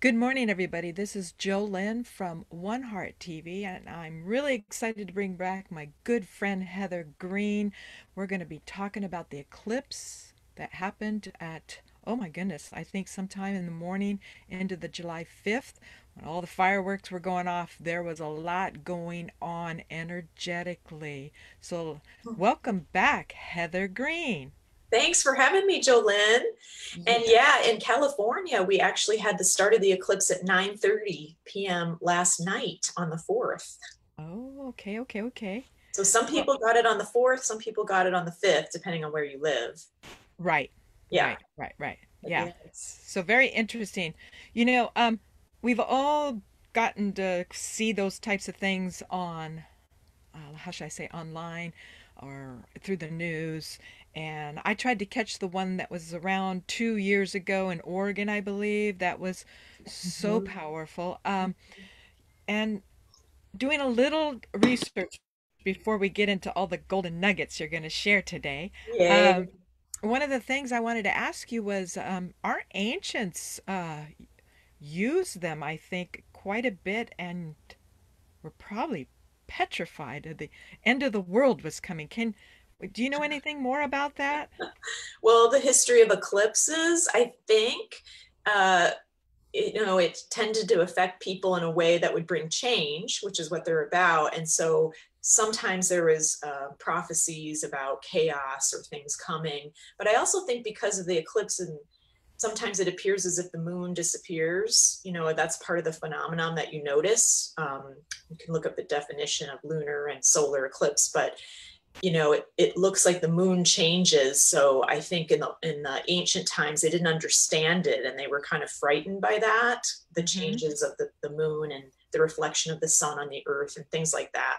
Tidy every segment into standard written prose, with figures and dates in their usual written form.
Good morning, everybody. This is Jolynn from WonHeart TV, and I'm really excited to bring back my good friend Heather Green. We're going to be talking about the eclipse that happened at, oh my goodness, I think sometime in the morning into the July 5th. When all the fireworks were going off, there was a lot going on energetically. So, welcome back, Heather Green. Thanks for having me, Jolynn. And Yeah. yeah, in California, we actually had the start of the eclipse at 9:30 p.m. last night on the 4th. Oh, okay, okay, okay. So some Well, people got it on the 4th, some people got it on the 5th, depending on where you live. right, Yeah. right. But Yeah. yeah. So very interesting. You know, we've all gotten to see those types of things on, how should I say, online or through the news. And I tried to catch the one that was around 2 years ago in Oregon, I believe. That was so Mhm. powerful. And doing a little research before we get into all the golden nuggets you're going to share today. Yay. Um, One of the things I wanted to ask you was, our ancients used them, I think, quite a bit, and were probably petrified of the end of the world was coming. Do you know anything more about that? Well, the history of eclipses, I think, uh, it tended to affect people in a way that would bring change, which is what they're about. And so sometimes there was prophecies about chaos or things coming. But I also think because of the eclipse, and sometimes it appears as if the moon disappears. That's part of the phenomenon that you notice. You can look up the definition of lunar and solar eclipse, but it looks like the moon changes. So I think in the ancient times they didn't understand it, and they were kind of frightened by that, the Mm-hmm. changes of the moon and the reflection of the sun on the earth and things like that.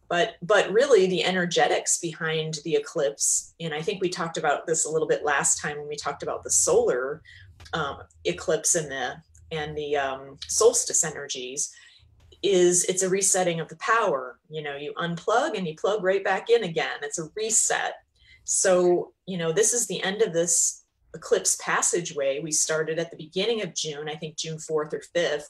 But really the energetics behind the eclipse, and I think we talked about this a little bit last time when we talked about the solar eclipse and the solstice energies, is it's a resetting of the power. You unplug and you plug right back in again. It's a reset. So this is the end of this eclipse passageway. We started at the beginning of June, I think June 4th or 5th,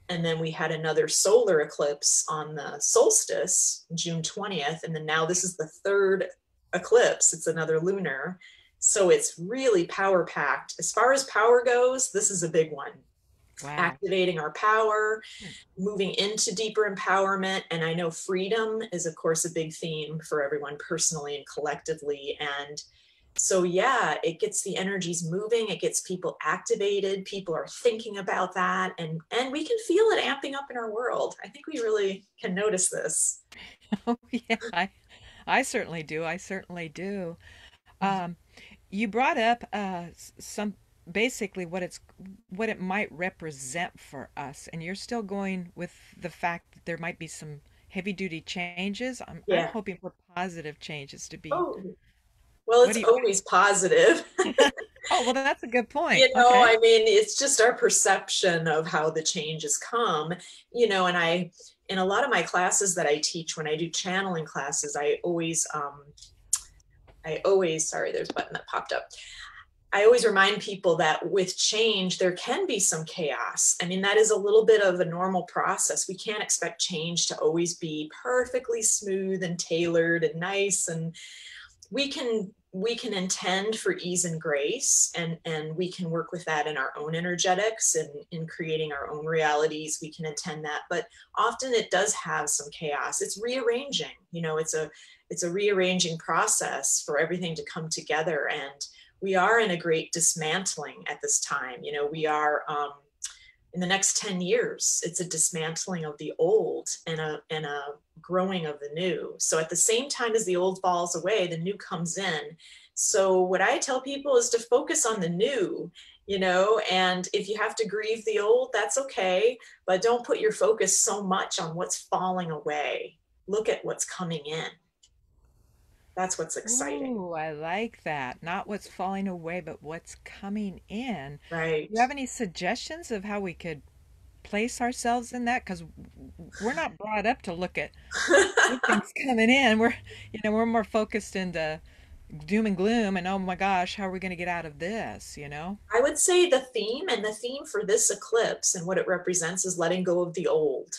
and then we had another solar eclipse on the solstice June 20th, and then now this is the third eclipse. It's another lunar. So it's really power packed. As far as power goes, this is a big one. Wow. Activating our power, moving into deeper empowerment. And I know freedom is, of course, a big theme for everyone personally and collectively. And so, yeah, it gets the energies moving, it gets people activated, people are thinking about that, and we can feel it amping up in our world. I think we really can notice this. Oh, yeah. I certainly do. I certainly do. Um, you brought up some basically what it might represent for us, and you're still going with the fact that there might be some heavy duty changes. I'm Yeah. hoping for positive changes to be. Oh, well, What it's do you? always positive. Oh, well, that's a good point. Okay. I mean, it's just our perception of how the changes come, and in a lot of my classes that I teach, when I do channeling classes, sorry, there's a button that popped up. I always remind people that with change, there can be some chaos. I mean, that is a little bit of a normal process. We can't expect change to always be perfectly smooth and tailored and nice, and we can intend for ease and grace, and we can work with that in our own energetics and in creating our own realities. We can intend that, but often it does have some chaos. It's rearranging. It's a rearranging process for everything to come together, and we are in a great dismantling at this time. We are in the next 10 years, it's a dismantling of the old and a growing of the new. So at the same time as the old falls away, the new comes in. So what I tell people is to focus on the new, and if you have to grieve the old, that's okay, but don't put your focus so much on what's falling away. Look at what's coming in. That's what's exciting. Ooh, I like that. Not what's falling away, but what's coming in. Do Right. you have any suggestions of how we could place ourselves in that? Because we're not brought up to look at good things coming in. We're more focused into, doom and gloom and oh my gosh, how are we going to get out of this, you know? I would say the theme for this eclipse and what it represents is letting go of the old.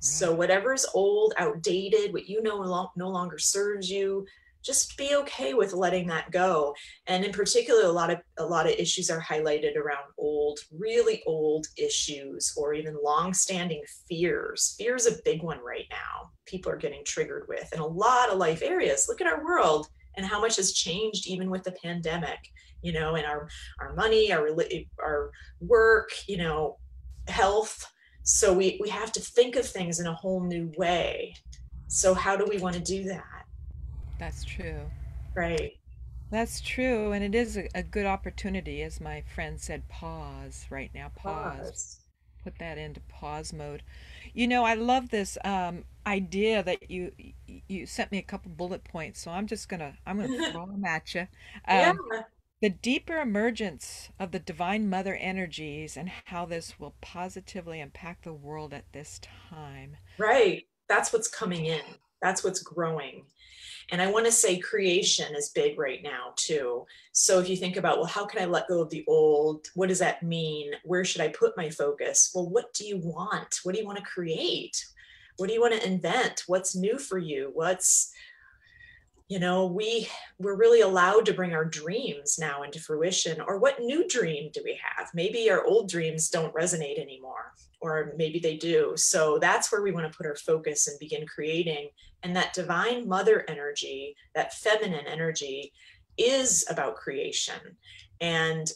So Right. whatever's old, outdated, what you know no longer serves you, just be okay with letting that go. And in particular, a lot of issues are highlighted around old, really old issues, or even long-standing fears. Fear is a big one right now. People are getting triggered with in a lot of life areas. Look at our world and how much has changed even with the pandemic. And our money, our work, health. So we have to think of things in a whole new way. So how do we want to do that? That's true. Right. That's true. And it is a good opportunity, as my friend said, pause right now, pause. Pause. Put that into pause mode. You know, I love this idea that you sent me a couple bullet points, so I'm gonna throw them at you. Yeah, The deeper emergence of the divine mother energies and how this will positively impact the world at this time. right. That's what's coming in. That's what's growing. And I want to say creation is big right now too. So if you think about, well, how can I let go of the old? What does that mean? Where should I put my focus? Well, what do you want? What do you want to create? What do you want to invent? What's new for you? We're really allowed to bring our dreams now into fruition. Or what new dream do we have? Maybe our old dreams don't resonate anymore, or maybe they do. So that's where we want to put our focus and begin creating. And that divine mother energy, that feminine energy, is about creation. And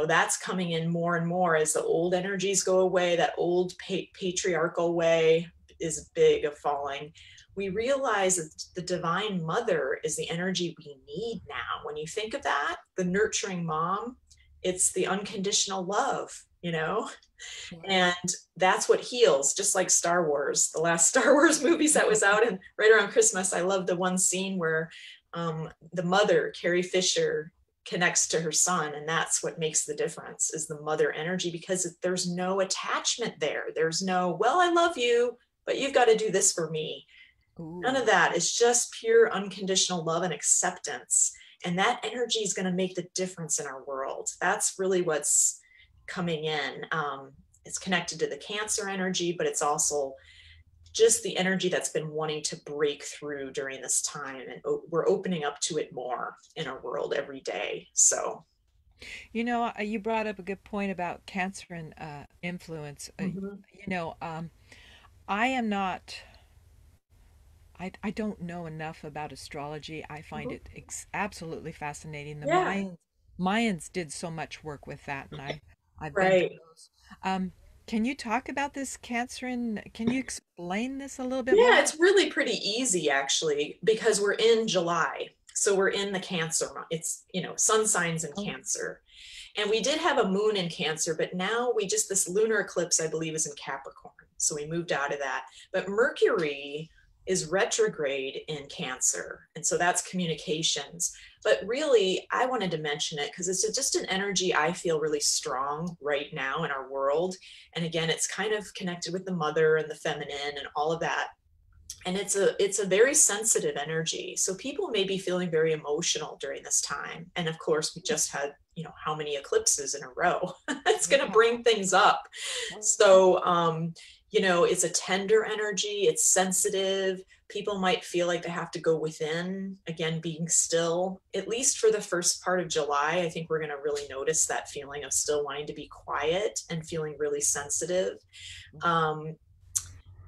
that's coming in more and more as the old energies go away. That old patriarchal way is big of falling. We realize that the divine mother is the energy we need now. When you think of that, the nurturing mom, it's the unconditional love. Sure. And that's what heals, just like Star Wars, the last Star Wars movies that was out. And right around Christmas, I love the one scene where the mother, Carrie Fisher, connects to her son. And that's what makes the difference, is the mother energy, because there's no attachment there. There's no, well, I love you, but you've got to do this for me. None of Ooh. that. It's just pure unconditional love and acceptance. And that energy is going to make the difference in our world. That's really what's coming in. It's connected to the Cancer energy, but it's also just the energy that's been wanting to break through during this time. And we're opening up to it more in our world every day. So, You know, you brought up a good point about cancer and influence. mhm. You know, I am not. I don't know enough about astrology. I find Mhm. it absolutely fascinating. The Yeah, Mayans did so much work with that, and I've been to right. those. Can you talk about this cancer and can you explain this a little bit Yeah, more? it's really pretty easy actually, because we're in July. So we're in the Cancer month. It's, sun signs in Oh, Cancer. And we did have a moon in Cancer, but now this lunar eclipse, I believe, is in Capricorn. So we moved out of that. But Mercury is retrograde in Cancer. And so that's communications. But really, I wanted to mention it because it's just an energy I feel really strong right now in our world. And again, it's kind of connected with the mother and the feminine and all of that. And it's a very sensitive energy, so people may be feeling very emotional during this time. And of course, we just had how many eclipses in a row. It's going to yeah. bring things up. So it's a tender energy, it's sensitive. People might feel like they have to go within, again, being still, at least for the first part of July. I think we're going to really notice that feeling of still wanting to be quiet and feeling really sensitive. um,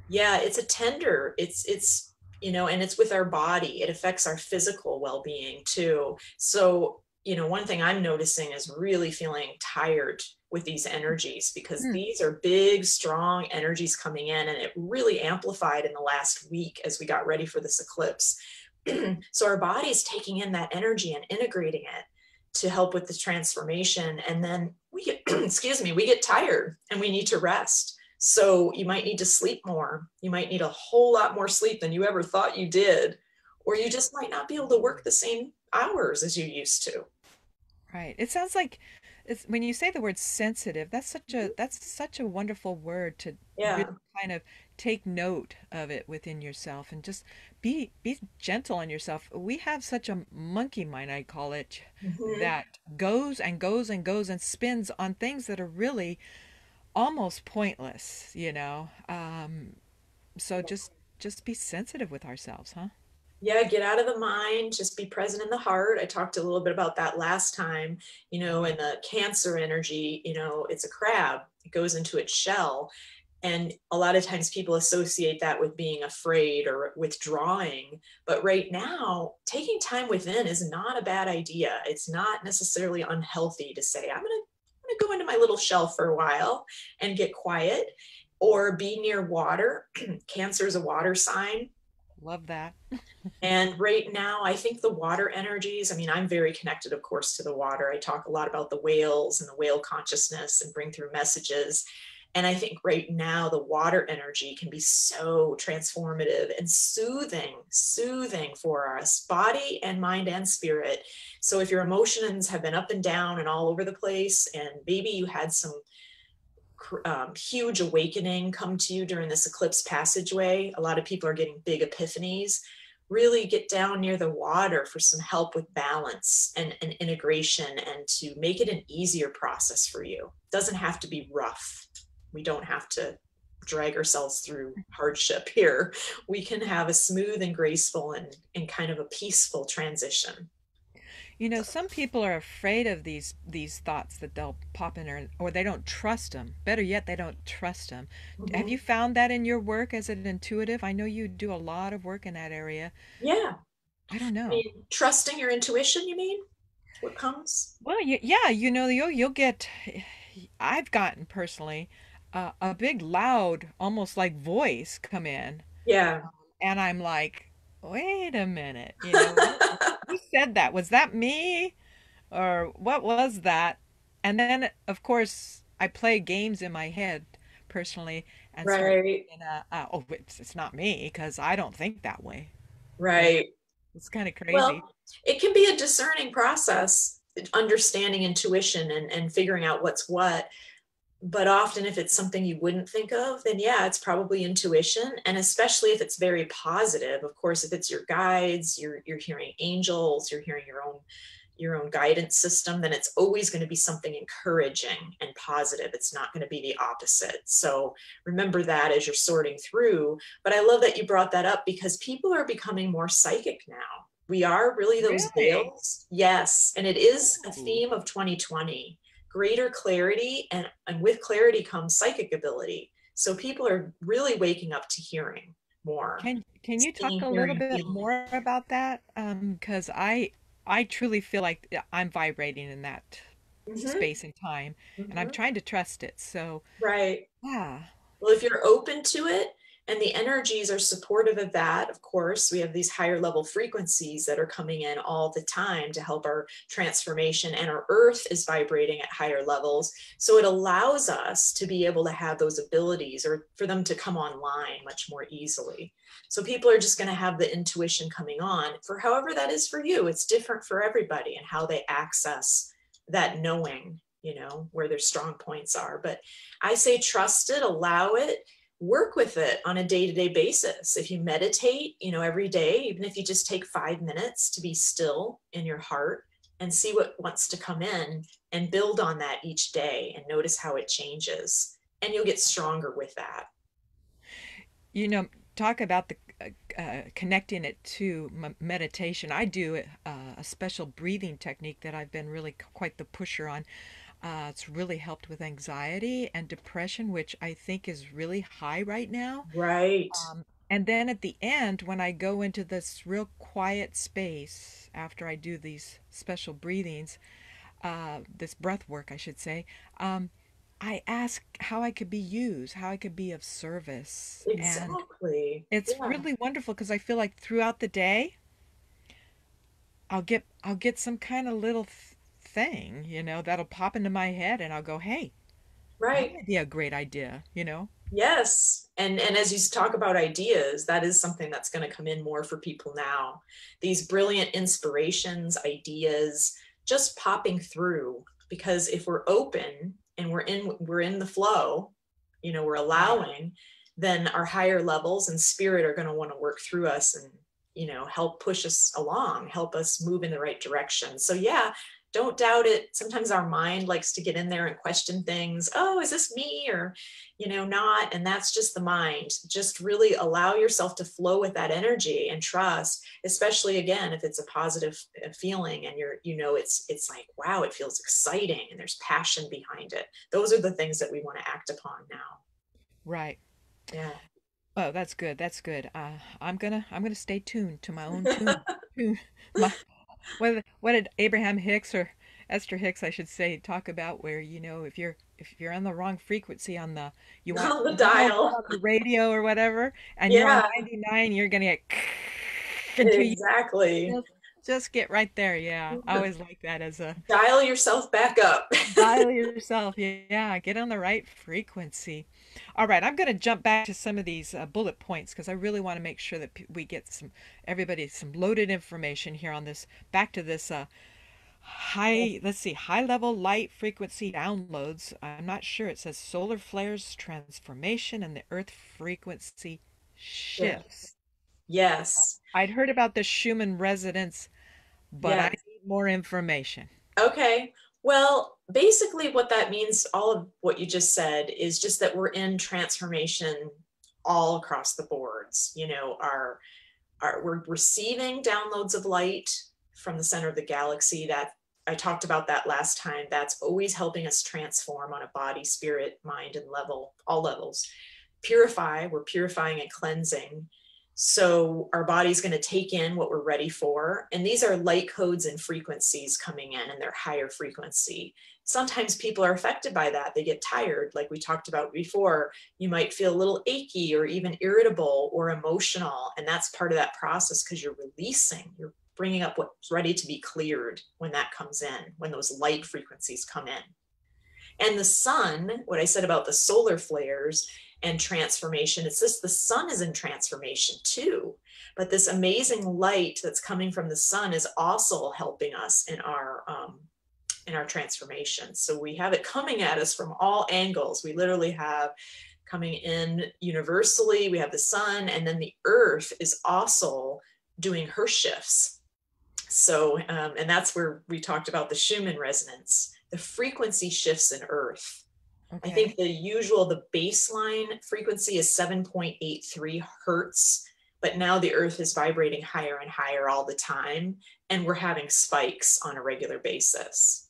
yeah, it's a tender, and it's with our body. It affects our physical well-being too. So one thing I'm noticing is really feeling tired with these energies, because Hmm. these are big strong energies coming in, and it really amplified in the last week as we got ready for this eclipse. So our body's taking in that energy and integrating it to help with the transformation, and then we get excuse me, we get tired and we need to rest. So you might need to sleep more. You might need a whole lot more sleep than you ever thought you did, or you just might not be able to work the same hours as you used to. Right. It sounds like it's when you say the word sensitive, that's such a wonderful word to really Yeah. kind of take note of it within yourself and just be gentle on yourself. We have such a monkey mind, I call it, Mhm. that goes and goes and goes and spins on things that are really almost pointless, you know. So just be sensitive with ourselves, huh? Yeah, get out of the mind, just be present in the heart. I talked a little bit about that last time, Mhm. and the Cancer energy, it's a crab. It goes into its shell. And a lot of times people associate that with being afraid or withdrawing. But right now, taking time within is not a bad idea. It's not necessarily unhealthy to say, I'm gonna go into my little shell for a while and get quiet or be near water. Cancer is a water sign. Love that. And right now, I think the water energies, I mean, I'm very connected, of course, to the water. I talk a lot about the whales and the whale consciousness and bring through messages. And I think right now, the water energy can be so transformative and soothing for us, body and mind and spirit. So if your emotions have been up and down and all over the place, and maybe you had some huge awakening come to you during this eclipse passageway. A lot of people are getting big epiphanies. Really get down near the water for some help with balance and integration and to make it an easier process for you. It doesn't have to be rough. We don't have to drag ourselves through hardship here. We can have a smooth and graceful and kind of a peaceful transition. You know, some people are afraid of these thoughts that they'll pop in, or they don't trust them. Better yet, they don't trust them. Have Mm-hmm. you found that in your work as an intuitive? I know you do a lot of work in that area. Yeah. I don't I know. mean, trusting your intuition, you mean? What comes? Well, yeah, you know, you'll get. I've gotten personally a big, loud, almost like voice come in, Yeah. and I'm like, wait a minute, you know, who said that? Was that me? Or what was that? And then, of course, I play games in my head personally and start Right. thinking, oh, it's not me because I don't think that way. You know, Right. it's kind of crazy. Well, it can be a discerning process, understanding intuition and figuring out what's what. But often, if it's something you wouldn't think of, then yeah, it's probably intuition. And especially if it's very positive, of course, if it's your guides, you're hearing angels, you're hearing your own guidance system, then it's always going to be something encouraging and positive. It's not going to be the opposite. So remember that as you're sorting through. But I love that you brought that up because people are becoming more psychic now. We are really those Really? veils. Yes. And it is a Ooh. theme of 2020, greater clarity. And with clarity comes psychic ability. So people are really waking up to hearing more, Can you talk seeing, a little hearing, and bit feeling. more about that? Because I truly feel like I'm vibrating in that Mm-hmm, space and time, and I'm mm-hmm. trying to trust it. So, Right. yeah. Well, if you're open to it and the energies are supportive of that, of course, we have these higher level frequencies that are coming in all the time to help our transformation, and our earth is vibrating at higher levels. So it allows us to be able to have those abilities or for them to come online much more easily. So people are just going to have the intuition coming on for however that is for you. It's different for everybody and how they access that knowing, where their strong points are. But I say trust it, allow it, work with it on a day-to-day basis. If you meditate, every day, even if you just take 5 minutes to be still in your heart and see what wants to come in and build on that each day and notice how it changes. And you'll get stronger with that. You know, talk about the connecting it to meditation. I do a special breathing technique that I've been really quite the pusher on. It's really helped with anxiety and depression, which I think is really high right now. Right. And then at the end, when I go into this real quiet space after I do these special breathings, this breath work, I should say, I ask how I could be used, how I could be of service. And Exactly. it's Yeah. really wonderful because I feel like throughout the day, I'll get some kind of little thing, that'll pop into my head and I'll go, "Hey, that Right. might be a great idea." Yes. And as you talk about ideas, that is something that's going to come in more for people now. These brilliant inspirations, ideas just popping through because if we're open and we're in the flow, we're Right. allowing, then our higher levels and spirit are going to want to work through us and, help push us along, help us move in the right direction. So yeah, don't doubt it. Sometimes our mind likes to get in there and question things. Oh, is this me? Or, not. And that's just the mind. Just really allow yourself to flow with that energy and trust, especially again, if it's a positive feeling and it's like, wow, it feels exciting and there's passion behind it. Those are the things that we want to act upon now. Right. Yeah. Oh, that's good. That's good. I'm gonna stay tuned to my own tune. Tune. My what did Abraham Hicks or Esther Hicks, I should say, talk about where if you're on the wrong frequency on the you want On the dial dial. on the radio or whatever, and you're on Yeah, 99, you're gonna get until you exactly. just just get right there. Yeah, I always like that as a Dial yourself back up. dial yourself. Yeah, get on the right frequency. All right, I'm going to jump back to some of these bullet points because I really want to make sure that we get everybody some loaded information here on this. Back to this let's see, high level light frequency downloads. I'm not sure. It says solar flares, transformation, and the Earth frequency Yeah. shifts. Yes. I'd heard about the Schumann resonance, but I Yes. need more information. Okay. Well, basically, what that means, all of what you just said, is just that we're in transformation all across the boards. We're receiving downloads of light from the center of the galaxy. That I talked about that last time. That's always helping us transform on a body, spirit, mind, and all levels. Purify, we're purifying and cleansing. So our body's going to take in what we're ready for. And these are light codes and frequencies coming in, and they're higher frequency. Sometimes people are affected by that. They get tired, like we talked about before. You might feel a little achy or even irritable or emotional. And that's part of that process because you're bringing up what's ready to be cleared when that comes in, when those light frequencies come in. And the sun, what I said about the solar flares and transformation, it's this: the sun is in transformation too. But this amazing light that's coming from the sun is also helping us in our transformation. So we have it coming at us from all angles. We literally have coming in universally, we have the sun, and then the earth is also doing her shifts. So, and that's where we talked about the Schumann resonance, the frequency shifts in Earth. I think Okay. the baseline frequency is 7.83 hertz, but now the Earth is vibrating higher and higher all the time, and we're having spikes on a regular basis.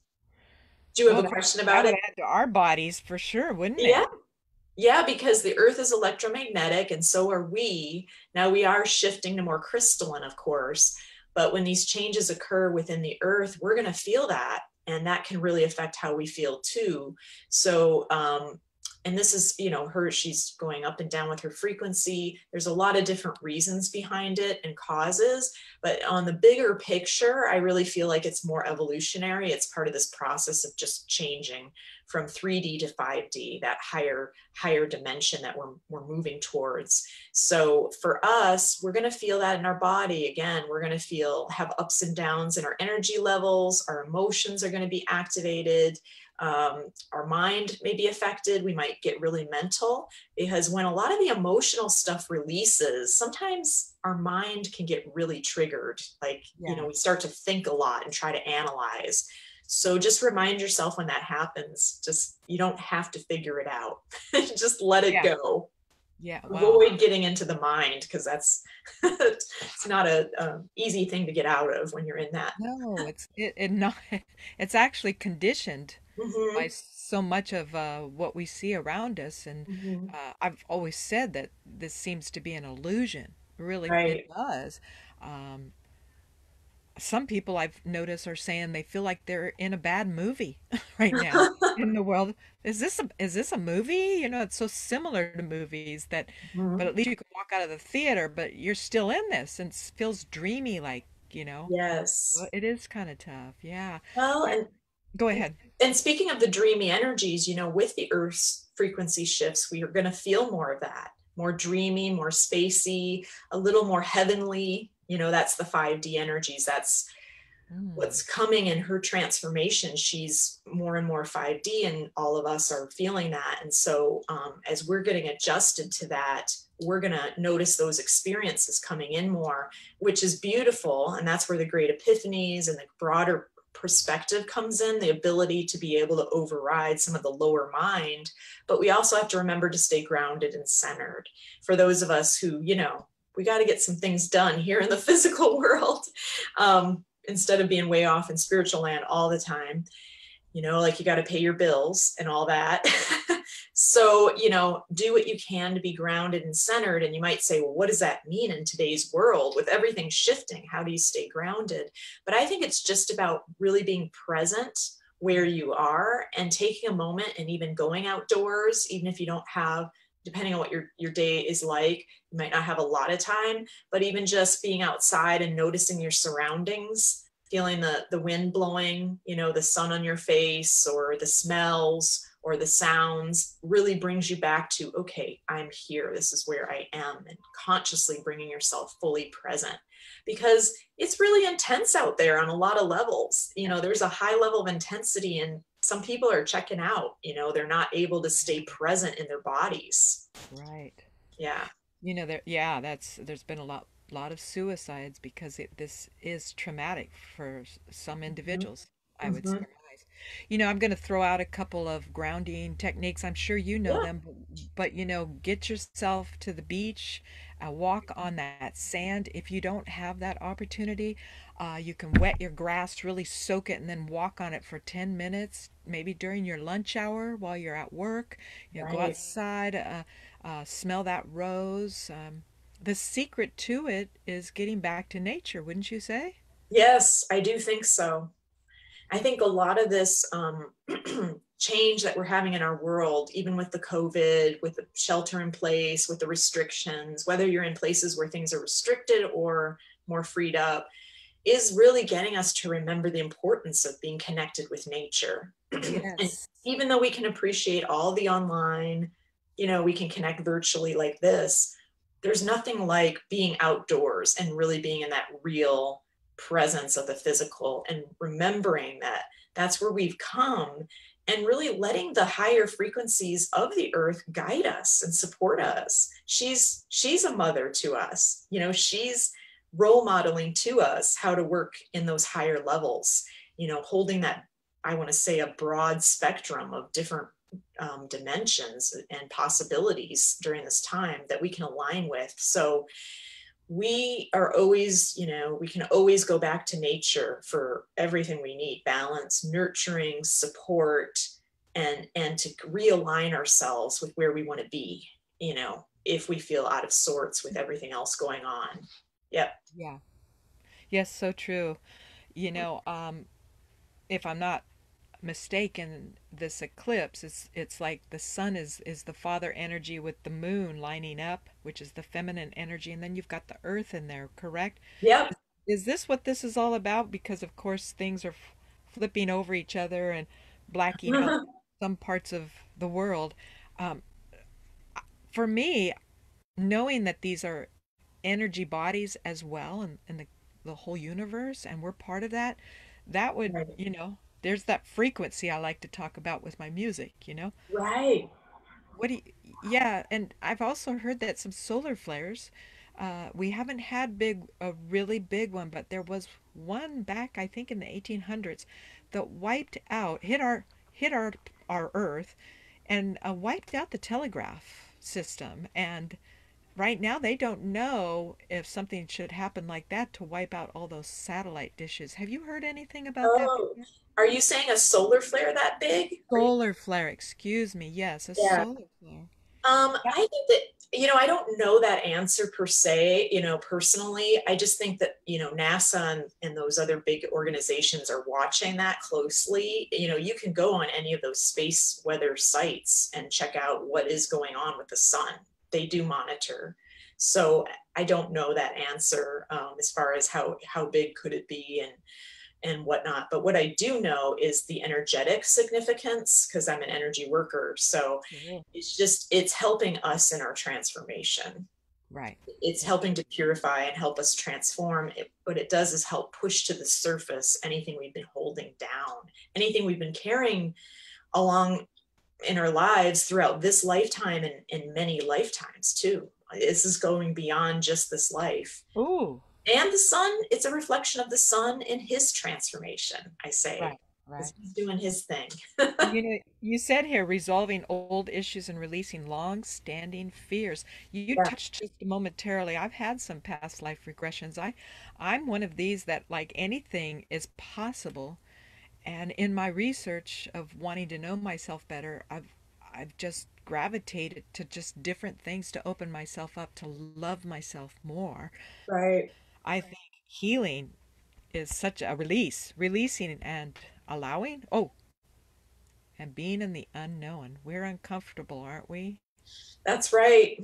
Do you have Well, a question that about would it? add to our bodies for sure, wouldn't Yeah. it? Yeah, because the Earth is electromagnetic and so are we. Now we are shifting to more crystalline, of course, but when these changes occur within the Earth, we're going to feel that. And that can really affect how we feel too. So, and this is, she's going up and down with her frequency. There's a lot of different reasons behind it and causes, but on the bigger picture, I really feel like it's more evolutionary. It's part of this process of just changing from 3D to 5D, that higher dimension that we're moving towards. So for us, we're going to feel that in our body. Again, we're going to have ups and downs in our energy levels. Our emotions are going to be activated. Our mind may be affected. We might get really mental, because when a lot of the emotional stuff releases, sometimes our mind can get really triggered. Like, Yeah. we start to think a lot and try to analyze. So just remind yourself when that happens, you don't have to figure it out. Just let it Yeah. go. Yeah. Wow. Avoid getting into the mind, because that's it's not a easy thing to get out of when you're in that. No, it not it's actually conditioned by Mm-hmm. so much of what we see around us, and Mm-hmm. I've always said that this seems to be an illusion. Really, it Right. does. Um, some people I've noticed are saying they feel like they're in a bad movie right now in the world. Is this a movie? It's so similar to movies that, but Mhm. at least you can walk out of the theater, but you're still in this and it feels dreamy, well, Yes. it is kind of tough. Yeah. Well, All right, go ahead. and speaking of the dreamy energies, with the Earth's frequency shifts, we are going to feel more of that, more dreamy, more spacey, a little more heavenly. That's the 5D energies. That's Mm. what's coming in her transformation, she's more and more 5D, and all of us are feeling that. And so as we're getting adjusted to that, we're going to notice those experiences coming in more, which is beautiful. And that's where the great epiphanies and the broader perspective comes in, the ability to be able to override some of the lower mind. But we also have to remember to stay grounded and centered. For those of us who, we got to get some things done here in the physical world. Instead of being way off in spiritual land all the time, like you got to pay your bills and all that. So, do what you can to be grounded and centered. And you might say, well, what does that mean in today's world with everything shifting? How do you stay grounded? But I think it's just about really being present where you are and taking a moment and even going outdoors, even if you don't have, depending on what your day is like, you might not have a lot of time, but even just being outside and noticing your surroundings, feeling the wind blowing, the sun on your face, or the smells or the sounds, really brings you back to, okay, I'm here. This is where I am. And consciously bringing yourself fully present, because it's really intense out there on a lot of levels. There's a high level of intensity, and some people are checking out. They're not able to stay present in their bodies. Right. Yeah. There's been a lot of suicides because this is traumatic for some Mm-hmm. individuals, I would Mm-hmm. surmise. I'm going to throw out a couple of grounding techniques. I'm sure you know Yeah. them, but get yourself to the beach, walk on that sand. If you don't have that opportunity, you can wet your grass, really soak it, and then walk on it for 10 minutes, maybe during your lunch hour while you're at work. Go Right. outside. Smell that rose. The secret to it is getting back to nature, wouldn't you say? Yes, I do think so. I think a lot of this change that we're having in our world, even with the COVID, with the shelter in place, with the restrictions, whether you're in places where things are restricted or more freed up, is really getting us to remember the importance of being connected with nature. And Yes. even though we can appreciate all the online, we can connect virtually like this, there's nothing like being outdoors and really being in that real presence of the physical, and remembering that that's where we've come, and really letting the higher frequencies of the earth guide us and support us. She's a mother to us. She's role modeling to us how to work in those higher levels, holding that, I want to say, a broad spectrum of different dimensions and possibilities during this time that we can align with. So we are always, we can always go back to nature for everything we need: balance, nurturing, support, and to realign ourselves with where we want to be, if we feel out of sorts with everything else going on. Yep. Yeah. Yes, so true. You know, um, if I'm not mistaken, this eclipse, it's like the sun is the father energy with the moon lining up, which is the feminine energy, and then you've got the earth in there, correct? Yep. Is this what this is all about? Because of course things are flipping over each other and blacking out some parts of the world. Um, for me, knowing that these are energy bodies as well, and the whole universe, and we're part of that, that would, Right. there's that frequency I like to talk about with my music. Right. What do you, yeah, and I've also heard that some solar flares, we haven't had a really big one, but there was one back, I think, in the 1800s that wiped out, hit our Earth, and wiped out the telegraph system. And right now, they don't know if something should happen like that to wipe out all those satellite dishes. Have you heard anything about that Oh, before? are you saying a solar flare that big? Are you? Solar flare, excuse me. Yes, a Yeah. solar flare. I think that, I don't know that answer per se, personally. I just think that, NASA and those other big organizations are watching that closely. You can go on any of those space weather sites and check out what is going on with the sun. They do monitor. So I don't know that answer, as far as how big could it be, and whatnot. But what I do know is the energetic significance, because I'm an energy worker. So Sure. it's helping us in our transformation. Right. It's That's helping true. to purify and help us transform. What it does is help push to the surface anything we've been holding down, anything we've been carrying along in our lives throughout this lifetime and in many lifetimes too. This is going beyond just this life. Ooh. And the sun, it's a reflection of the sun in his transformation, I say, Right. because Right. he's doing his thing. And you said here resolving old issues and releasing long-standing fears. You Yeah, touched just momentarily. I've had some past life regressions. I'm one of these that like anything is possible. And in my research of wanting to know myself better, I've just gravitated to just different things to open myself up to love myself more. right. I think healing is such a releasing and allowing. Oh, and being in the unknown. We're uncomfortable, aren't we? That's right.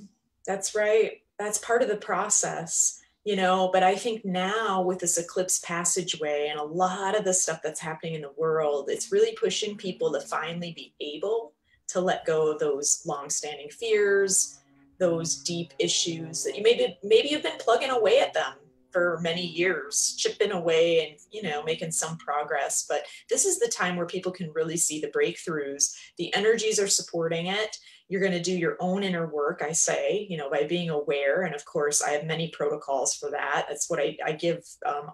That's right. That's part of the process, but I think now with this eclipse passageway and a lot of the stuff that's happening in the world, it's really pushing people to finally be able to let go of those long-standing fears, those deep issues that you maybe have been plugging away at them for many years, chipping away and making some progress. But this is the time where people can really see the breakthroughs. The energies are supporting it. You're going to do your own inner work, I say, by being aware. And of course, I have many protocols for that. That's what I give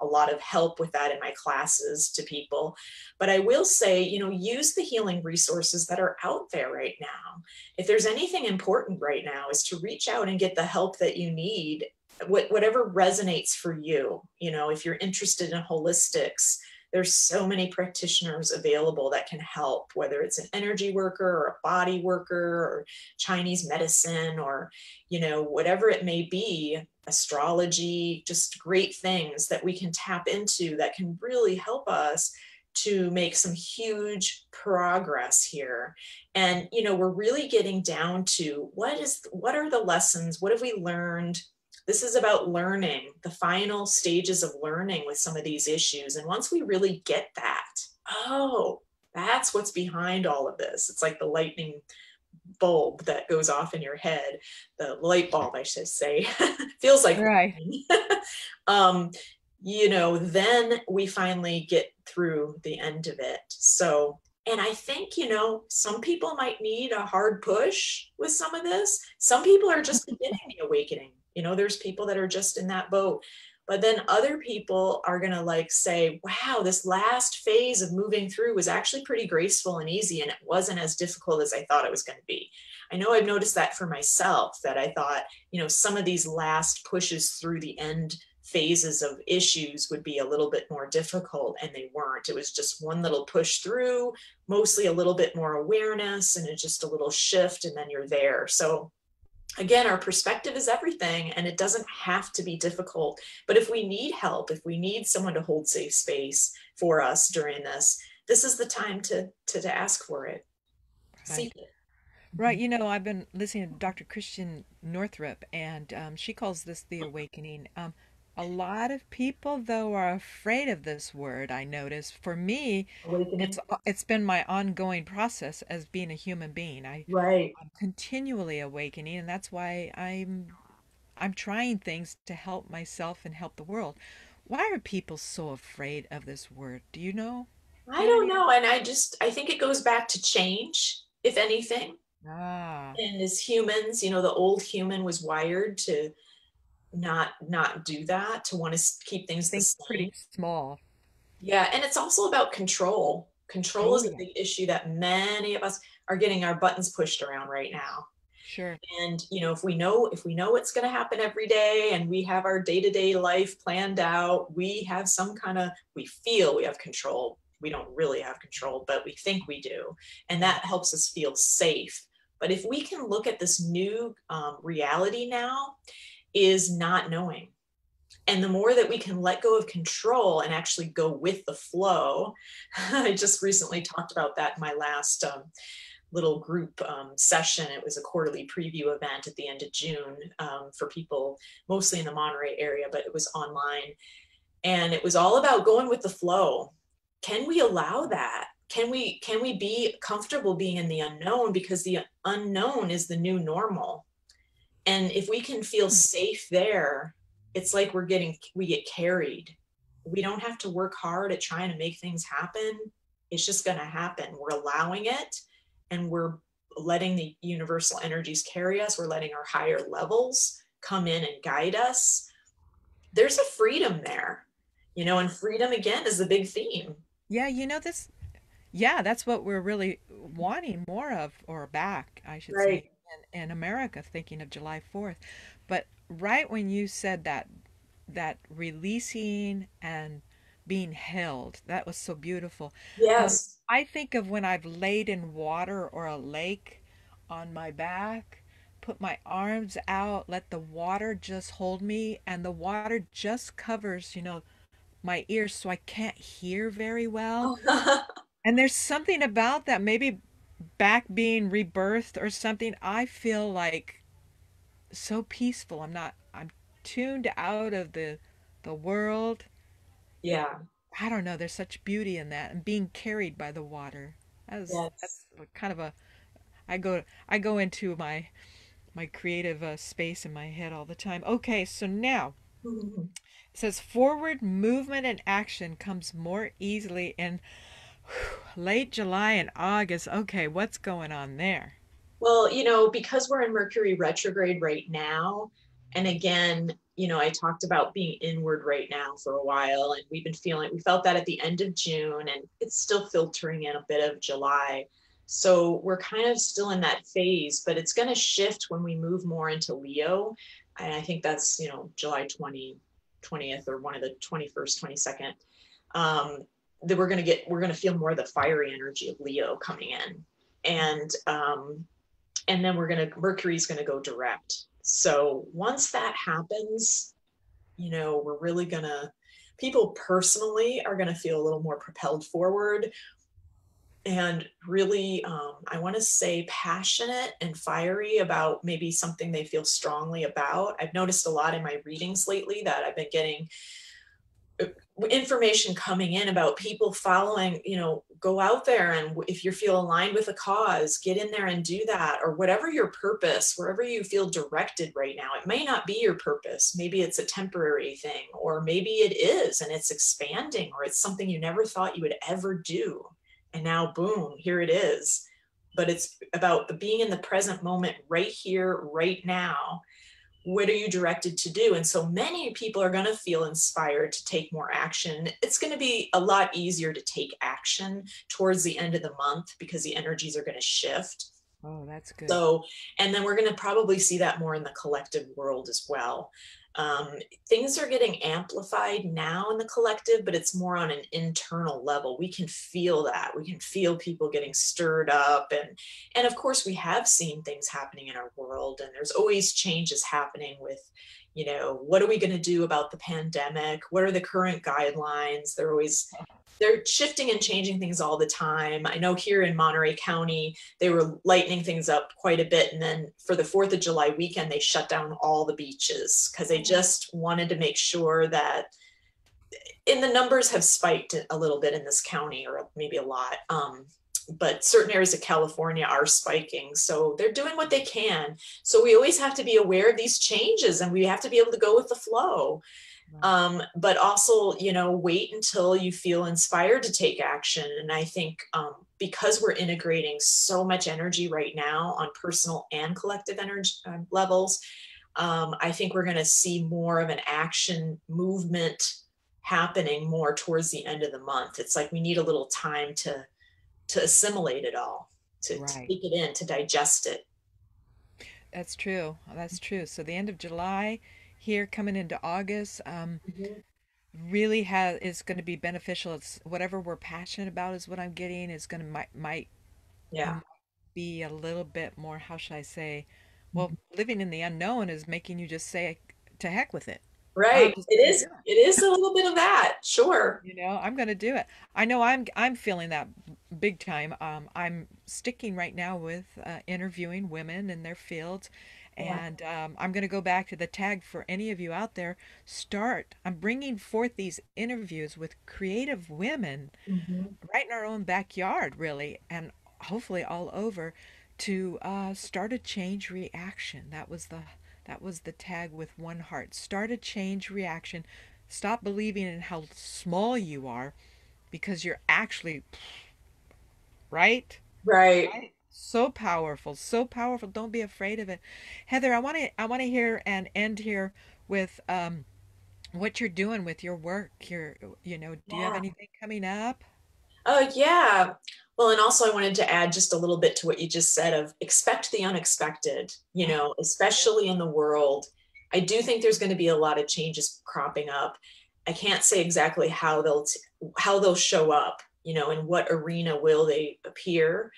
a lot of help with that in my classes to people. But I will say, use the healing resources that are out there right now. If there's anything important right now, is to reach out and get the help that you need, whatever resonates for you. If you're interested in holistics, there's so many practitioners available that can help, whether it's an energy worker or a body worker or Chinese medicine or, whatever it may be, astrology, just great things that we can tap into that can really help us to make some huge progress here. And, we're really getting down to what are the lessons? What have we learned? This is about learning, the final stages of learning with some of these issues. And once we really get that, oh, that's what's behind all of this. It's like the lightning bulb that goes off in your head, the light bulb, I should say, feels like Right. um, then we finally get through the end of it. So, and I think, some people might need a hard push with some of this. Some people are just beginning the awakening. There's people that are just in that boat. But then other people are going to like say, wow, this last phase of moving through was actually pretty graceful and easy, and it wasn't as difficult as I thought it was going to be. I know I've noticed that for myself, that I thought, some of these last pushes through the end phases of issues would be a little bit more difficult, and they weren't. It was just one little push through, mostly a little bit more awareness, and it's just a little shift, and then you're there. So again, our perspective is everything, and it doesn't have to be difficult. But if we need help, if we need someone to hold safe space for us during this is the time to ask for it. Right. Seek it. Right. I've been listening to Dr. Christian Northrup, and she calls this the awakening. A lot of people, though, are afraid of this word, I notice. For me, Awakening. it's been my ongoing process as being a human being. Right. I'm continually awakening, and that's why I'm trying things to help myself and help the world. Why are people so afraid of this word? Do you know? I don't know. And I think it goes back to change, if anything. Ah, And as humans, the old human was wired to not do that, to want to keep things the think same. pretty small. Yeah, and it's also about control. Control Oh, is a yeah, big issue that many of us are getting our buttons pushed around right now. sure. And if we know what's going to happen every day, and we have our day-to-day life planned out, we have some kind of, we feel we have control. We don't really have control, but we think we do, and Right. that helps us feel safe. But if we can look at this new reality now, is not knowing. And the more that we can let go of control and actually go with the flow, I just recently talked about that in my last little group session. It was a quarterly preview event at the end of June for people mostly in the Monterey area, but it was online. And it was all about going with the flow. Can we allow that? Can we be comfortable being in the unknown, because the unknown is the new normal? And if we can feel Hmm. safe there, it's like we get carried. We don't have to work hard at trying to make things happen. It's just going to happen. We're allowing it, and we're letting the universal energies carry us. We're letting our higher levels come in and guide us. There's a freedom there, and freedom again is the big theme. Yeah, this. Yeah, that's what we're really wanting more of, or back, I should say, Right. in America, thinking of July 4th. But right when you said that releasing and being held, that was so beautiful. Yes. I think of when I've laid in water or a lake on my back, put my arms out, let the water just hold me, and the water just covers, my ears so I can't hear very well. And there's something about that, maybe back being rebirthed or something. I feel like so peaceful. I'm tuned out of the world. Yeah. I don't know, there's such beauty in that and being carried by the water. Yes. That's kind of a I go into my creative space in my head all the time. Okay, so now it says forward movement and action comes more easily in late July and August. Okay, what's going on there? Well, because we're in Mercury retrograde right now, and again, I talked about being inward right now for a while, and we felt that at the end of June, and it's still filtering in a bit of July. So we're kind of still in that phase, but it's going to shift when we move more into Leo. And I think that's, July 20th, or one of the 21st, 22nd. Um, that we're going to feel more of the fiery energy of Leo coming in. And then Mercury's going to go direct. So once that happens, we're really going to, people personally are going to feel a little more propelled forward, and really, I want to say passionate and fiery about maybe something they feel strongly about. I've noticed a lot in my readings lately that I've been getting information coming in about people following, go out there, and if you feel aligned with a cause, get in there and do that, or whatever your purpose, wherever you feel directed right now. It may not be your purpose, maybe it's a temporary thing, or maybe it is and it's expanding, or it's something you never thought you would ever do, and now boom, here it is. But it's about the being in the present moment, right here, right now. What are you directed to do? And so many people are going to feel inspired to take more action. It's going to be a lot easier to take action towards the end of the month because the energies are going to shift. Oh, that's good. So, and then we're going to probably see that more in the collective world as well. Um, Things are getting amplified now in the collective, but it's more on an internal level. We can feel that. We can feel people getting stirred up, and of course, we have seen things happening in our world, and there's always changes happening with. What are we going to do about the pandemic? What are the current guidelines? They're shifting and changing things all the time. I know here in Monterey County, they were lightening things up quite a bit. And then for the 4th of July weekend, they shut down all the beaches because they just wanted to make sure that, and the numbers have spiked a little bit in this county, or maybe a lot. But certain areas of California are spiking. So they're doing what they can. So we always have to be aware of these changes, and we have to be able to go with the flow. Right. But also, wait until you feel inspired to take action. And I think because we're integrating so much energy right now on personal and collective energy levels, I think we're going to see more of an action movement happening more towards the end of the month. It's like we need a little time to assimilate it all, to Right. take it in, to digest it. That's true. That's true. So the end of July here coming into August Mhm. really has is going to be beneficial. It's whatever we're passionate about is what I'm getting. It's going to Yeah. might be a little bit more, how should I say? Well, Mhm. living in the unknown is making you just say to heck with it. I'm Right. just It going to is. do it. It is a little bit of that. Sure. I'm going to do it. I know I'm feeling that big time. I'm sticking right now with interviewing women in their fields, Yeah. and I'm going to go back to the tag for any of you out there. Start. I'm bringing forth these interviews with creative women Mhm. right in our own backyard, really, and hopefully all over, to start a change reaction. That was That was the tag with WonHeart. Start a change reaction. Stop believing in how small you are because you're actually, right? Right. Right. So powerful, so powerful. Don't be afraid of it. Heather, I want to hear and end here with what you're doing with your work. Do you have Yeah. anything coming up? Oh, yeah. Well, and also I wanted to add just a little bit to what you just said of expect the unexpected, especially in the world. I do think there's going to be a lot of changes cropping up. I can't say exactly how they'll show up, in what arena will they appear,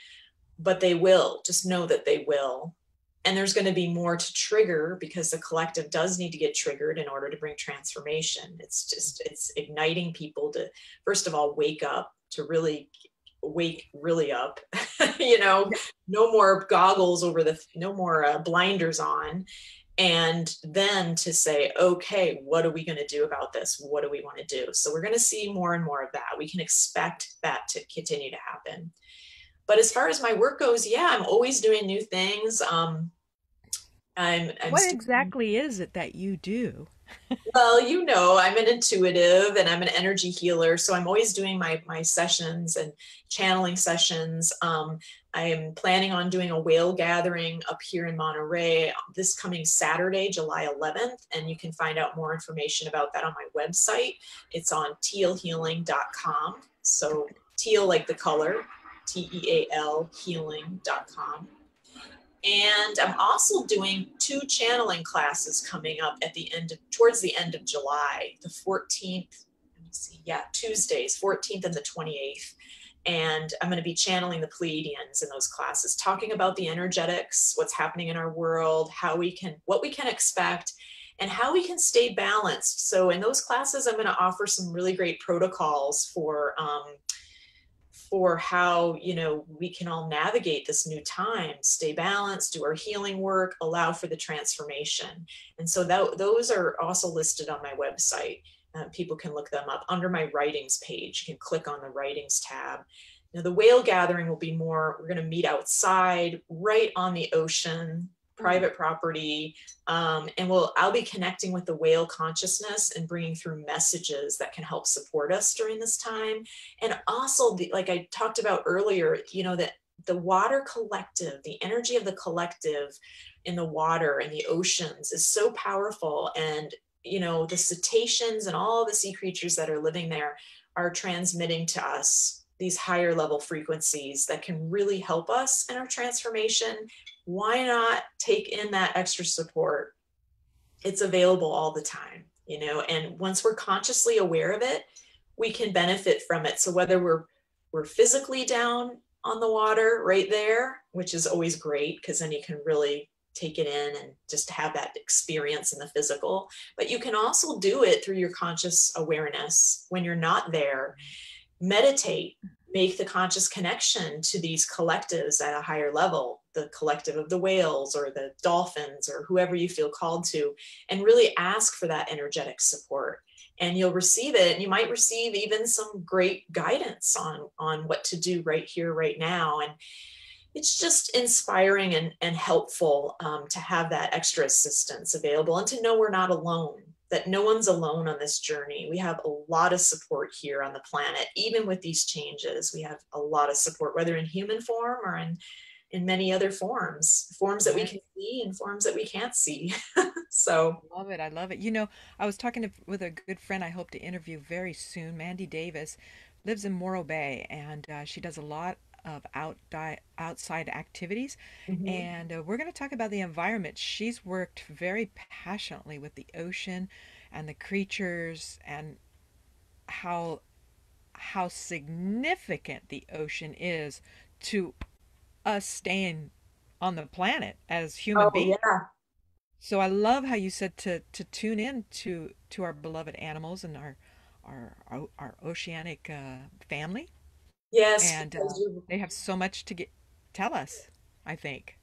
but they will. Just know that they will. And there's going to be more to trigger because the collective does need to get triggered in order to bring transformation. It's igniting people to, first of all, wake up, to really wake really up, Yeah. no more goggles no more blinders on. And then to say, okay, what are we going to do about this? What do we want to do? So we're going to see more and more of that. We can expect that to continue to happen. But as far as my work goes, yeah, I'm always doing new things. I'm What still, exactly is it that you do? well, I'm an intuitive and I'm an energy healer, so I'm always doing my sessions and channeling sessions. I am planning on doing a whale gathering up here in Monterey this coming Saturday, July 11th, and you can find out more information about that on my website. It's on tealhealing.com. So teal like the color, TEAL healing.com. And I'm also doing two channeling classes coming up towards the end of July, the 14th, let me see, yeah, Tuesdays, 14th and the 28th. And I'm going to be channeling the Pleiadians in those classes, talking about the energetics, what's happening in our world, what we can expect, and how we can stay balanced. So in those classes, I'm going to offer some really great protocols for how we can all navigate this new time, stay balanced, do our healing work, allow for the transformation. And so those are also listed on my website. People can look them up under my writings page. You can click on the writings tab. Now, the whale gathering will be we're going to meet outside right on the ocean, Ooh. private property. And I'll be connecting with the whale consciousness and bringing through messages that can help support us during this time. And also, like I talked about earlier, that the water collective, the energy of the collective in the water and the oceans is so powerful. And, the cetaceans and all the sea creatures that are living there are transmitting to us these higher level frequencies that can really help us in our transformation. Why not take in that extra support? It's available all the time, and once we're consciously aware of it, we can benefit from it. So whether we're physically down on the water right there, which is always great because then you can really take it in and just have that experience in the physical, but you can also do it through your conscious awareness when you're not there. Meditate, make the conscious connection to these collectives at a higher level, the collective of the whales or the dolphins or whoever you feel called to, and really ask for that energetic support. And you'll receive it. And you might receive even some great guidance on what to do right here, right now. And it's just inspiring and helpful to have that extra assistance available and to know we're not alone, that no one's alone on this journey. We have a lot of support here on the planet. Even with these changes, we have a lot of support, whether in human form or in many other forms that we Right. can see and forms that we can't see. So, I love it. I love it. I was talking with a good friend I hope to interview very soon, Mandy Davis, lives in Morro Bay, and she does a lot of outside activities. mhm. And we're going to talk about the environment. She's worked very passionately with the ocean and the creatures and how how significant the ocean is to us staying on the planet as human Oh, beings. yeah. So I love how you said to tune in to our beloved animals and our oceanic family, Yes, and because you they have so much to tell us, I think.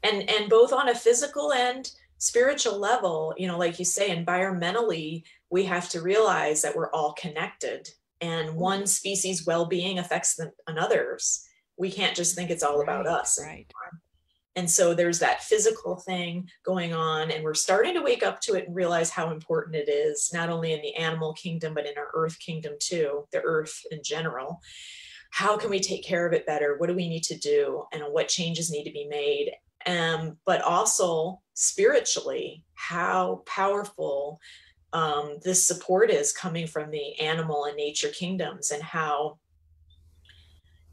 and both on a physical and spiritual level, like you say, environmentally, we have to realize that we're all connected and Ooh, one species well-being affects another's. We can't just think it's all about right, us. right. And so there's that physical thing going on, and we're starting to wake up to it and realize how important it is, not only in the animal kingdom, but in our earth kingdom too, the earth in general. How can we take care of it better? What do we need to do? And what changes need to be made? But also spiritually, how powerful this support is coming from the animal and nature kingdoms, and how,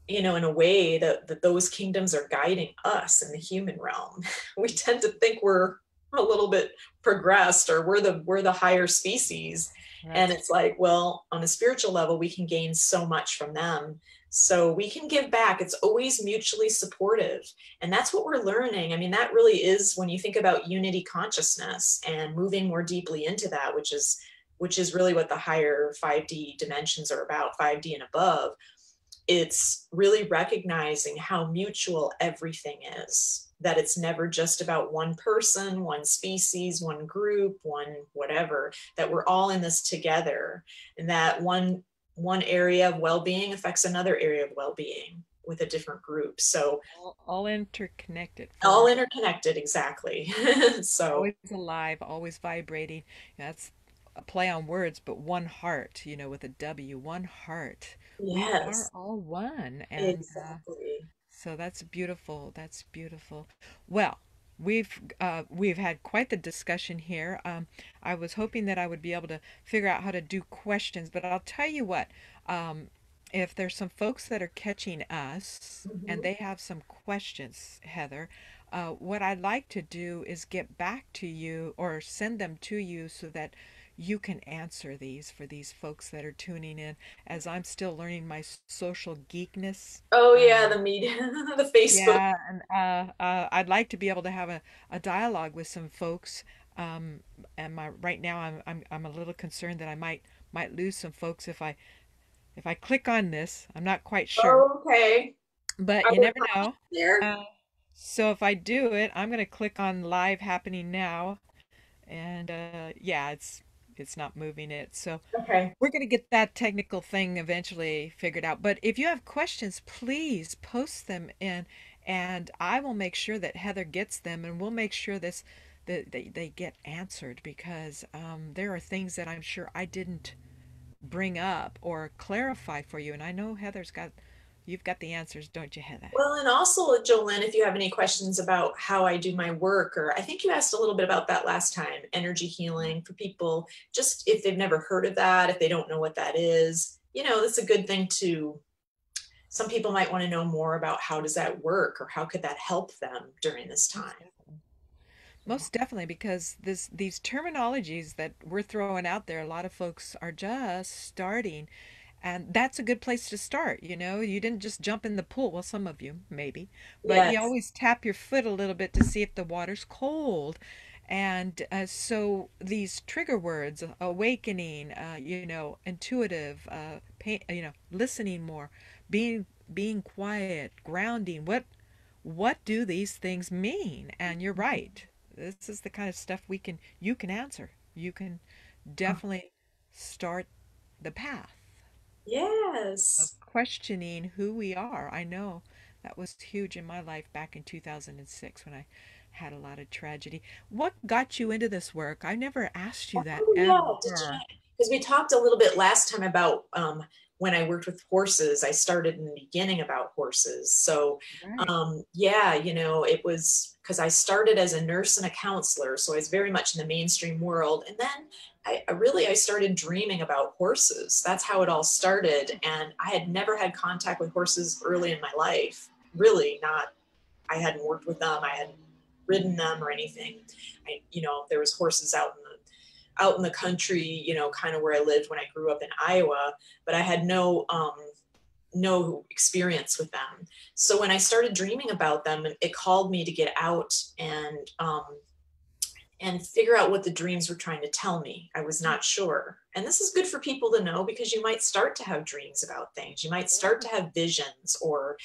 in a way that those kingdoms are guiding us in the human realm. We tend to think we're a little bit progressed, or we're the higher species. And That's it's like, well, on a spiritual level, we can gain so much from them. So we can give back. It's always mutually supportive. And that's what we're learning. I mean, that really is, when you think about unity consciousness and moving more deeply into that, which is really what the higher 5D dimensions are about, 5D and above. It's really recognizing how mutual everything is, that it's never just about one person, one species, one group, one whatever, that we're all in this together, and that one area of well-being affects another area of well-being with a different group. So all interconnected all for interconnected, exactly. So always alive, always vibrating. That's a play on words, but one heart, with a W, one heart. We are yes, all one. And exactly. so that's beautiful. That's beautiful. Well, we've had quite the discussion here. I was hoping that I would be able to figure out how to do questions, but I'll tell you what. Um, if there's some folks that are catching us and Mhm. they have some questions, Heather, what I'd like to do is get back to you or send them to you so that you can answer these for these folks that are tuning in, as I'm still learning my social geekness. Oh yeah, Um, the media, the Facebook. yeah, and I'd like to be able to have a dialogue with some folks. And right now I'm a little concerned that I might lose some folks if I click on this. I'm not quite sure, Okay. but Are you there never know. comments there? Uh, so if I do it, I'm gonna click on live happening now, and yeah, it's not moving it. So Okay. we're going to get that technical thing eventually figured out. But if you have questions, please post them in, and I will make sure that Heather gets them, and we'll make sure that they get answered, because there are things that I'm sure I didn't bring up or clarify for you. And I know you've got the answers, don't you, Heather? Well, and also, Jolene, if you have any questions about how I do my work, or I think you asked a little bit about that last time, energy healing for people, just if they've never heard of that, if they don't know what that is, that's a good thing to, some people might want to know more about how does that work, or how could that help them during this time. Most definitely. Most definitely, because these terminologies that we're throwing out there, a lot of folks are just starting, and that's a good place to start. You didn't just jump in the pool. Well, some of you maybe, but you Yes. always tap your foot a little bit to see if the water's cold. And so these trigger words, awakening, intuitive, listening more, being quiet, grounding. What do these things mean? And you're right. This is the kind of stuff you can answer. You can definitely start the path of Yes. questioning who we are. I know that was huge in my life back in 2006 when I had a lot of tragedy. What got you into this work? I never asked you that Oh yeah, did ever. you? Because we talked a little bit last time about when I worked with horses. I started in the beginning about horses. So Right. yeah, it was because I started as a nurse and a counselor, so I was very much in the mainstream world, and then I started dreaming about horses. That's how it all started, and I had never had contact with horses early in my life. Really, not. I hadn't worked with them. I hadn't ridden them or anything. There was horses out in the country, kind of where I lived when I grew up in Iowa, but I had no experience with them. So when I started dreaming about them, it called me to get out and figure out what the dreams were trying to tell me. I was not sure. And this is good for people to know, because you might start to have dreams about things. You might start to have visions, or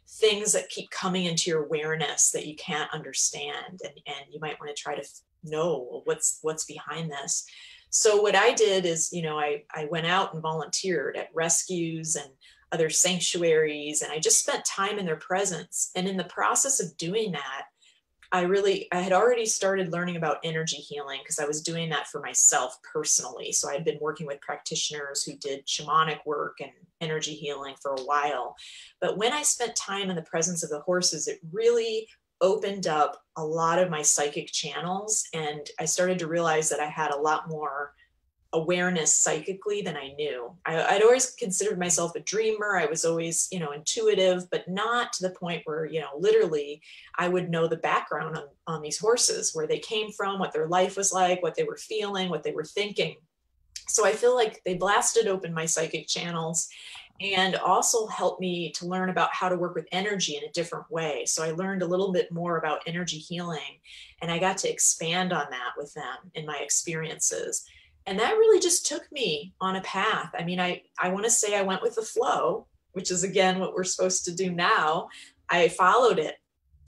things that keep coming into your awareness that you can't understand. And you might want to try to know what's behind this. So what I did is, I went out and volunteered at rescues and other sanctuaries, and I just spent time in their presence. And in the process of doing that, I had already started learning about energy healing because I was doing that for myself personally. So I'd been working with practitioners who did shamanic work and energy healing for a while. But when I spent time in the presence of the horses, it really opened up a lot of my psychic channels. And I started to realize that I had a lot more awareness psychically than I knew. I'd always considered myself a dreamer. I was always, intuitive, but not to the point where, literally I would know the background on these horses, where they came from, what their life was like, what they were feeling, what they were thinking. So I feel like they blasted open my psychic channels and also helped me to learn about how to work with energy in a different way. So I learned a little bit more about energy healing, and I got to expand on that with them in my experiences. And that really just took me on a path. I mean, I want to say I went with the flow, which is again what we're supposed to do now. I followed it.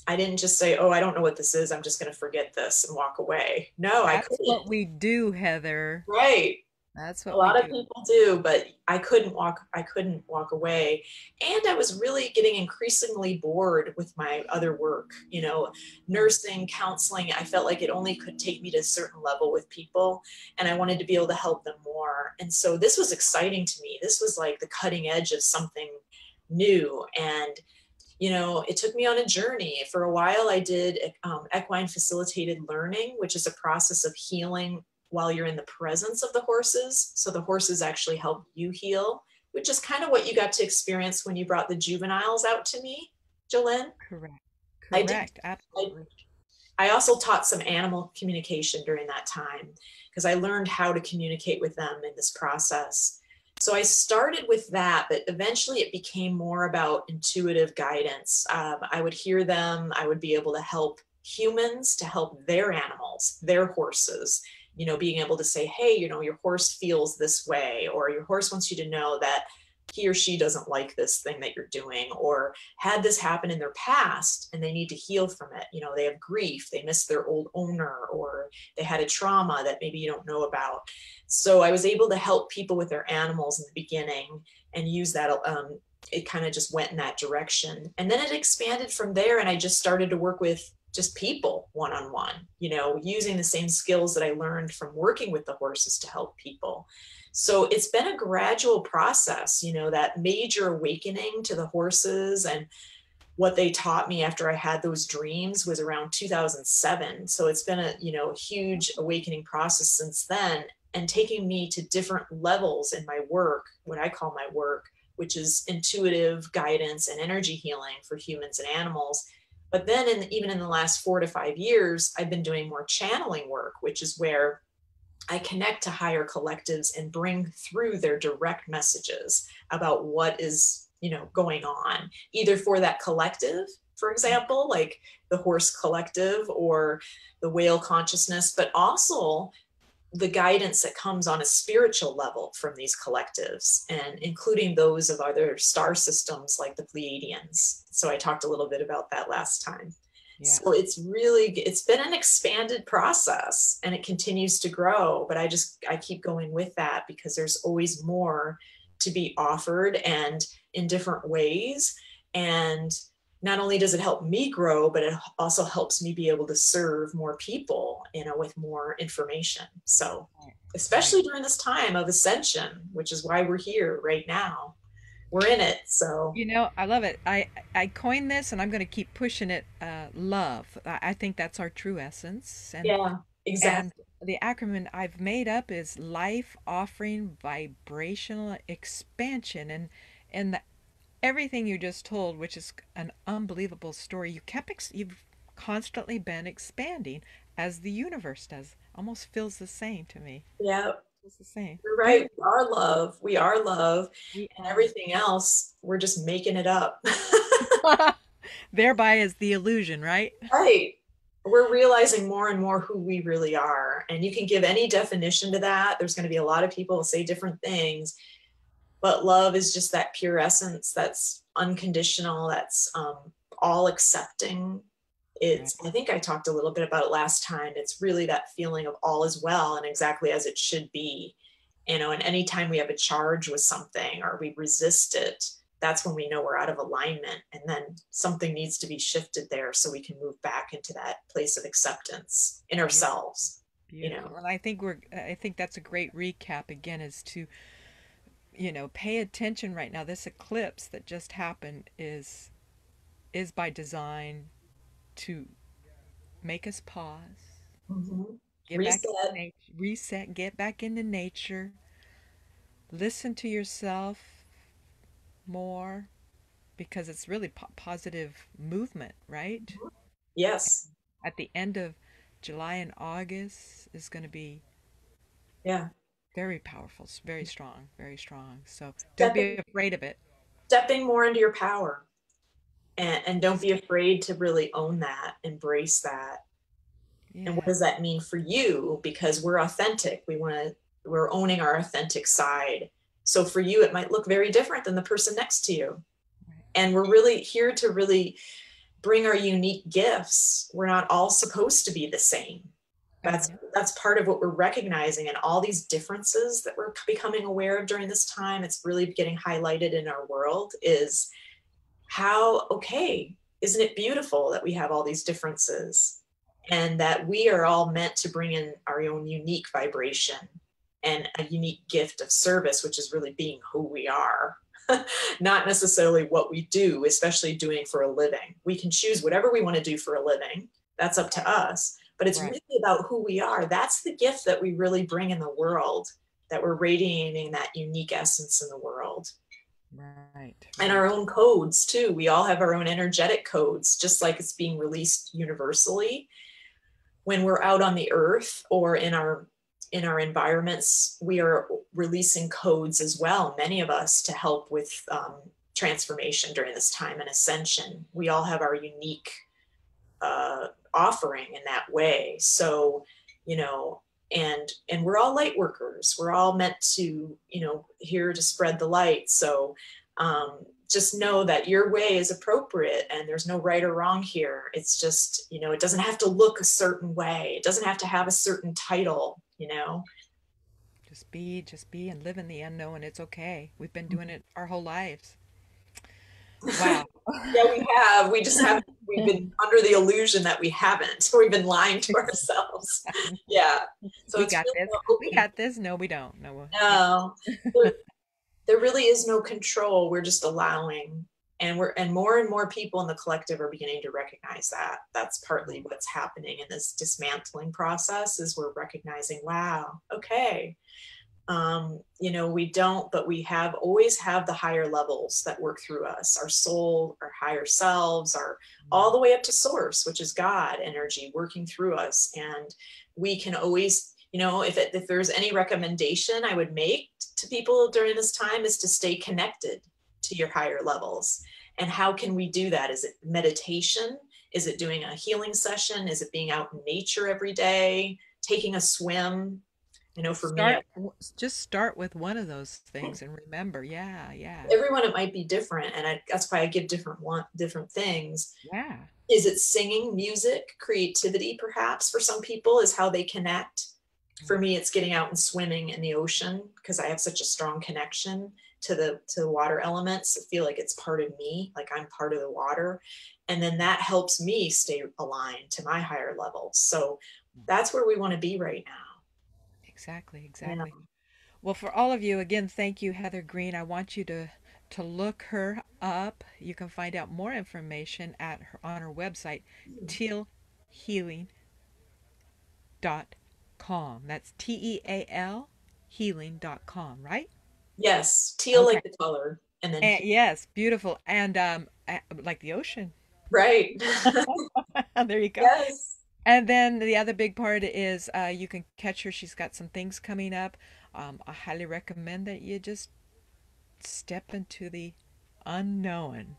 I didn't just say, oh, I don't know what this is, I'm just going to forget this and walk away. No, I That's couldn't. what we do, Heather. Right. That's A what we lot of do. people do, but I couldn't walk away. And I was really getting increasingly bored with my other work, Mm. nursing, counseling. I felt like it only could take me to a certain level with people, and I wanted to be able to help them more. And so this was exciting to me. This was like the cutting edge of something new. And it took me on a journey. For a while, I did equine facilitated learning, which is a process of healing while you're in the presence of the horses. So the horses actually help you heal, which is kind of what you got to experience when you brought the juveniles out to me, Jolene. Correct. I did. Correct. I, Absolutely. I also taught some animal communication during that time because I learned how to communicate with them in this process. So I started with that, but eventually it became more about intuitive guidance. I would hear them, I would be able to help humans to help their animals, their horses, being able to say, hey, your horse feels this way, or your horse wants you to know that he or she doesn't like this thing that you're doing, or had this happen in their past and they need to heal from it. They have grief, they miss their old owner, or they had a trauma that maybe you don't know about. So I was able to help people with their animals in the beginning and use that. It kind of just went in that direction. And then it expanded from there. And I just started to work with just people one on one, using the same skills that I learned from working with the horses to help people. So it's been a gradual process, that major awakening to the horses and what they taught me after I had those dreams was around 2007. So it's been a, huge awakening process since then, and taking me to different levels in my work, what I call my work, which is intuitive guidance and energy healing for humans and animals. But then even in the last 4 to 5 years, I've been doing more channeling work, which is where I connect to higher collectives and bring through their direct messages about what is, going on, either for that collective, for example, like the horse collective or the whale consciousness, but also the guidance that comes on a spiritual level from these collectives, and including those of other star systems like the Pleiadians. So I talked a little bit about that last time. So Yes. it's been an expanded process, and it continues to grow, but I keep going with that because there's always more to be offered, and in different ways. And not only does it help me grow, but it also helps me be able to serve more people, with more information. So Right. Right. especially during this time of ascension, which is why we're here right now. We're in it. So I love it. I coined this, and I'm going to keep pushing it. Love. I think that's our true essence, yeah, and exactly. the acronym I've made up is life offering vibrational expansion, and everything you just told, which is an unbelievable story. You've constantly been expanding as the universe does. Almost feels the same to me. Yeah, Feels the same. you're right. Beautiful. We are love. We are love. We And are. everything else, we're just making it up. Thereby is the illusion, right? Right. We're realizing more and more who we really are. And you can give any definition to that. There's going to be a lot of people who say different things, but love is just that pure essence that's unconditional, that's all accepting. Right. I think I talked a little bit about it last time. It's really that feeling of all is well and exactly as it should be. And anytime we have a charge with something or we resist it, that's when we know we're out of alignment. And then something needs to be shifted there so we can move back into that place of acceptance in Beautiful. ourselves, you know. Beautiful. And I think that's a great recap again is to, pay attention right now. This eclipse that just happened is by design to make us pause, Mm-hmm. get back into Reset. nature, reset, get back into nature, listen to yourself more because it's really positive movement, right? Yes. At the end of July and August is going to be Yeah. very powerful, very strong, very strong. So don't Stepping be afraid of it. stepping more into your power, and don't be afraid to really own that, embrace that. And what Yeah. does that mean for you? Because we're authentic. We're owning our authentic side. So for you, it might look very different than the person next to you. Right. And we're really here to really bring our unique gifts. We're not all supposed to be the same. Oh, That's no. that's part of what we're recognizing, and all these differences that we're becoming aware of during this time. It's really getting highlighted in our world is how, okay, isn't it beautiful that we have all these differences and that we are all meant to bring in our own unique vibration and a unique gift of service, which is really being who we are, not necessarily what we do, especially doing for a living. We can choose whatever we want to do for a living. That's up to Right. us. But it's Right. really about who we are. That's the gift that we really bring in the world, that we're radiating that unique essence in the world. Right. And our Right. own codes too. We all have our own energetic codes, just like it's being released universally. When we're out on the earth or in our environments, we are releasing codes as well, many of us, to help with transformation during this time and ascension. We all have our unique offering in that way. So, you know, and we're all light workers. We're all meant to, here to spread the light. So just know that your way is appropriate and there's no right or wrong here. It's just, it doesn't have to look a certain way. It doesn't have to have a certain title. Just be and live in the unknown. It's okay. We've been doing it our whole lives. Wow. Yeah, we have. We just haven't. We've been under the illusion that we haven't. We've been lying to ourselves. Yeah. So We it's got really this. about We opening. got this. No, we don't. No. Yeah. No, there really is no control. We're just allowing, and more people in the collective are beginning to recognize that. That's partly what's happening in this dismantling process. Is we're recognizing, wow, okay, we don't, but we have always have the higher levels that work through us, our soul, our higher selves, our all the way up to source, which is God energy working through us. And we can always, if there's any recommendation I would make to people during this time is to stay connected to your higher levels. And how can we do that? Is it meditation? Is it doing a healing session? Is it being out in nature every day, taking a swim? For me, Just start with one of those things and remember. Yeah. Yeah. everyone, it might be different, and that's why I give different things. Yeah. Is it singing, music, creativity? Perhaps for some people is how they connect. For me, it's getting out and swimming in the ocean because I have such a strong connection to the water elements. I feel like it's part of me, like I'm part of the water, and then that helps me stay aligned to my higher levels. So that's where we want to be right now. Exactly. Yeah. Exactly. Well, for all of you, again, thank you, Heather Green. I want you to look her up. You can find out more information at her on her website, tealhealing.com. That's TEAL healing.com, right? Yes, teal Okay. like the color, and then And yes, beautiful. And like the ocean. right. There you go. Yes. And then the other big part is you can catch her. She's got some things coming up. I highly recommend that you just step into the unknown.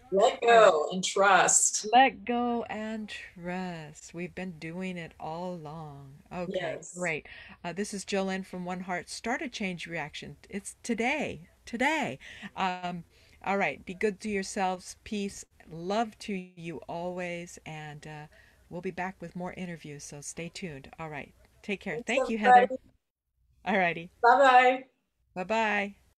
Let All right. go and trust. Let go and trust. We've been doing it all along. Okay, Yes. great. This is Jolene from WonHeart. Start a change reaction. It's today. Today. Um, all right. Be good to yourselves. Peace. Love to you always. And we'll be back with more interviews. So stay tuned. All right. Take care. Thanks, Thank you, Heather. everybody. All righty. Bye bye. Bye bye.